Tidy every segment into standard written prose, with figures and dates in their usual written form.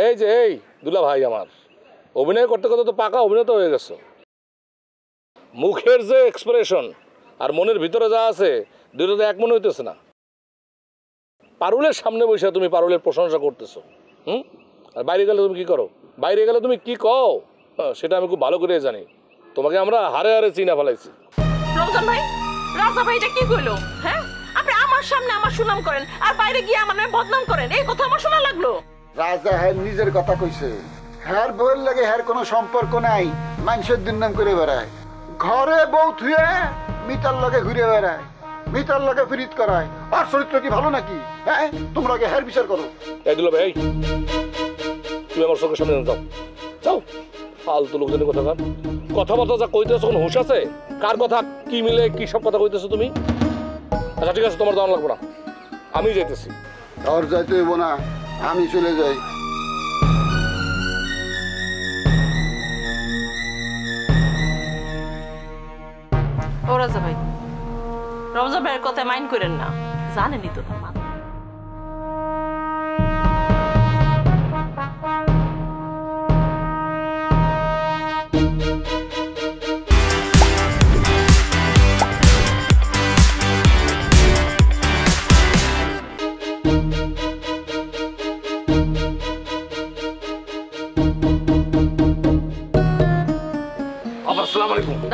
এই যে এই দুলা ভাই আমার অভিনয় করতে করতে তো পাকা অভিনেতা হয়ে গেছো। মুখের যে এক্সপ্রেশন আর মনের ভিতরে যা আছে দুটো তো এক মনে হইতেছে না। পারুলের সামনে বসে তুমি পারুলের প্রশংসা করতেছো, আর বাইরে গেলে তুমি কি করো? বাইরে গেলে তুমি কি কও সেটা আমি খুব ভালো করে জানি। তোমাকে আমরা হারে হারে চিনা ফেলাইছি। রমজান ভাই, রাজা ভাই এটা কি কইলো? হ্যাঁ, আপনি আমার সামনে আমার সুনাম করেন আর বাইরে গিয়ে আমার নামে বদনাম করেন, এই কথা আমার শোনা লাগলো। রাজা হ্যাঁ নিজের কথা কইছে, হ্যার বউয়ের লাগে হ্যার কোনো সম্পর্ক নাই, মানুষের দুর্নাম করে বেড়ায়। ঘরে বউ থুয়ে মিতার লগে ঘুরে বেড়ায়, মিতার লগে ফিরিত করায়। আর চরিত্র কি ভালো নাকি? হ্যাঁ, তোমরা আগে হ্যার বিচার করো। এই দুলা ভাই, তুমি আমার চোখের সামনে যাও, যাও। ফালতু লোকজনের কথা কার কথাবার্তা যা কইতেছো কোন হুঁশ আছে? কার কথা কি মিলে কি সব কথা কইতেছো তুমি? আচ্ছা ঠিক আছে, তোমার দাম লাগবে না, আমি যাইতেছি। আর যাইতে হইব না, আমি চলে যাই। ও রাজা ভাই, রমজান ভাইয়ের কথা মাইন্ড করেন না, জানেনই তো তার মা।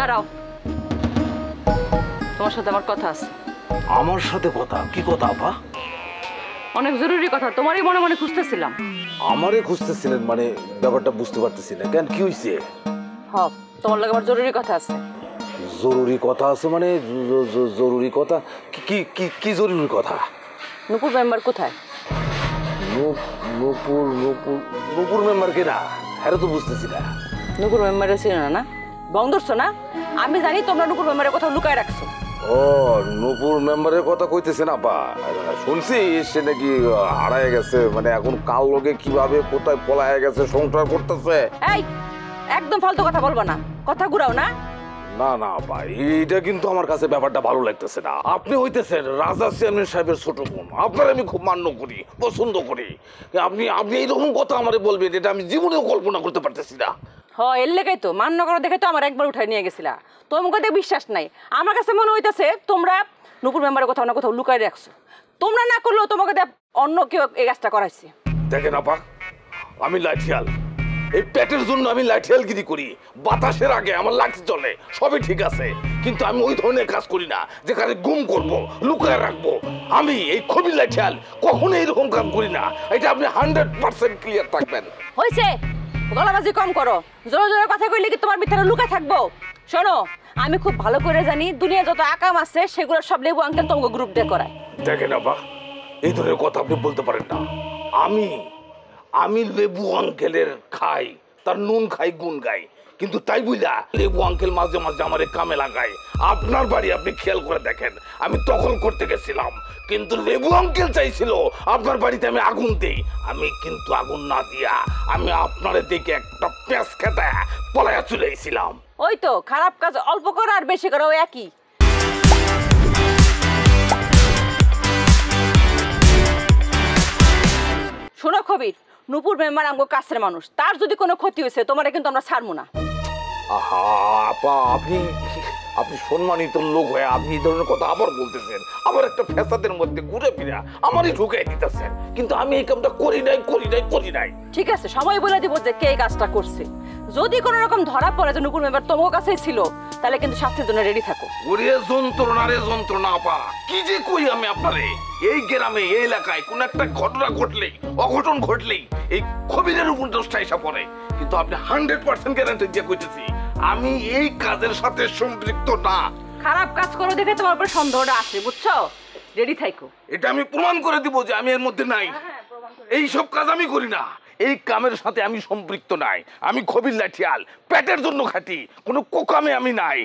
দাঁড়াও, তোমার সাথে আমার কথা আছে। আমার সাথে কথা? কি কথা আপা? অনেক জরুরি কথা, তোমারই মনে মনে খুঁজতেছিলাম। আমারে খুঁজতেছিলেন মানে? ব্যাপারটা বুঝতে পারতেছি না। কেন, কি হয়েছে? হ্যাঁ, তোমার লাগে আমার জরুরি কথা আছে। জরুরি কথা আছে মানে? জরুরি কথা কি? কি কি জরুরি কথা? নুপুর মেম্বার কোথায়? নুপুর নুপুর নুপুর মেম্বার কে? না, হ্যাঁ তো বুঝতেছি না। নুপুর মেম্বারের ছিল না বং ধরছো না? আমি জানি তোমরা নুপুর মেম্বারের কথা লুকায় রাখছো। ও, নুপুর মেম্বারের কথা কইতেছেন আপা? শুনছি সে নাকি হারায় গেছে, মানে এখন কাল লোকে কিভাবে কোথায় পলায় গেছে, সংসার করতেছে। এই একদম ফালতু কথা বলবো না, কথা ঘুরাও না। না না ভাই, এইটা কিন্তু আমার কাছে ব্যাপারটা ভালো লাগতেছে না। আপনি হইতেছেন রাজা চেয়ারম্যান সাহেবের ছোট বোন, আপনার আমি খুব মান্য করি, পছন্দ করি। আপনি আপনি এইরকম কথা আমারে বলবেন, এটা আমি জীবনেও কল্পনা করতে পারতেছি না। হ্যাঁ, এর লেগাই তো মান্য করো দেখে তো আমার একবার উঠাই নিয়ে গেছিলা। তোমার কাছে বিশ্বাস নাই, আমার কাছে মনে হইতেছে তোমরা নুপুর মেম্বারের কোথাও না কোথাও লুকাই রাখছো। তোমরা না করলেও তোমাকে অন্য কেউ এই কাজটা করাইছে। দেখেন আপা, আমি লাঠিয়াল, এই পেটের জন্য আমি লাঠিয়ালগিরি করি। বাতাসের আগে আমার লাঠি চলে, সবই ঠিক আছে, কিন্তু আমি ওই ধরনের কাজ করি না যেখানে গুম করব, লুকায় রাখবো। আমি এই খুবই লাঠিয়াল, কখনো এরকম কাজ করি না। এটা আপনি 100% ক্লিয়ার থাকবেন। হয়েছে, গলাবাজি কম করো। জোরে জোরে কথা কইলে কি তোমার ভিতরে লুকায় থাকবো? শোনো, আমি খুব ভালো করে জানি দুনিয়া যত আকাম আছে সেগুলো সব লেবু আঙ্কেল তোমাকে গ্রুপ দিয়ে করায়। দেখেন আপা, এই ধরনের কথা আপনি বলতে পারেন না। আমি লেবু আঙ্কেলের খাই, তার নুন খাই, গুণ গাই, কিন্তু তাই বুঝলা লেবু আঙ্কেল মাঝে মাঝে আমার কামে লাগায়। আপনার বাড়ি আপনি খেয়াল করে দেখেন, আমি দখল করতে গেছিলাম, কিন্তু লেবু আঙ্কেল চাইছিল আপনার বাড়িতে আমি আগুন দেই। আমি কিন্তু আগুন না দিয়া আমি আপনার দিকে একটা পেঁচ খেতে পলায়া চলে এসেছিলাম। ওই তো, খারাপ কাজ অল্প করো আর বেশি করো একই। শোনো খবির, নুপুর মেম্বার আমগো কাছের মানুষ, তার যদি কোনো ক্ষতি হয়েছে তোমারে কিন্তু আমরা ছাড়বো না। আহা আপা, আপনি সম্মানিত লোক হয়ে আপনি এই ধরনের কথা আবার বলতেছেন, আবার একটা ফ্যাসাদের মধ্যে ঘুরে ফিরে আমারই ঢুকাই দিতেছেন, কিন্তু আমি এই কামটা করি নাই। ঠিক আছে, সময় বলে দিব যে কে এই কাজটা করছে। যদি কোনো রকম ধরা পড়ে যে নুপুর মেম্বার তোমার কাছেই ছিল, তাহলে কিন্তু শাস্তির জন্য রেডি থাকো। ওরে যন্ত্রণা রে যন্ত্রণা আপা, কি যে কই আমি আপনারে। এই গ্রামে এই এলাকায় কোন একটা ঘটনা ঘটলেই, অঘটন ঘটলেই এই খবিরের উপর দোষটা এসে পড়ে, কিন্তু আপনি 100% গ্যারান্টি দিয়ে কইতেছি আমি এই কাজের সাথে সম্পৃক্ত না। খারাপ কাজ করো দেখে তোমার উপর সন্দেহটা আসে, বুঝছো? রেডি থাকো। এটা আমি প্রমাণ করে দিব যে আমি এর মধ্যে নাই। এই সব কাজ আমি করি না, এই কামের সাথে আমি সম্পৃক্ত নাই। আমি খবির লাঠিয়াল, পেটের জন্য খাটি, কোনো কোকামে আমি নাই।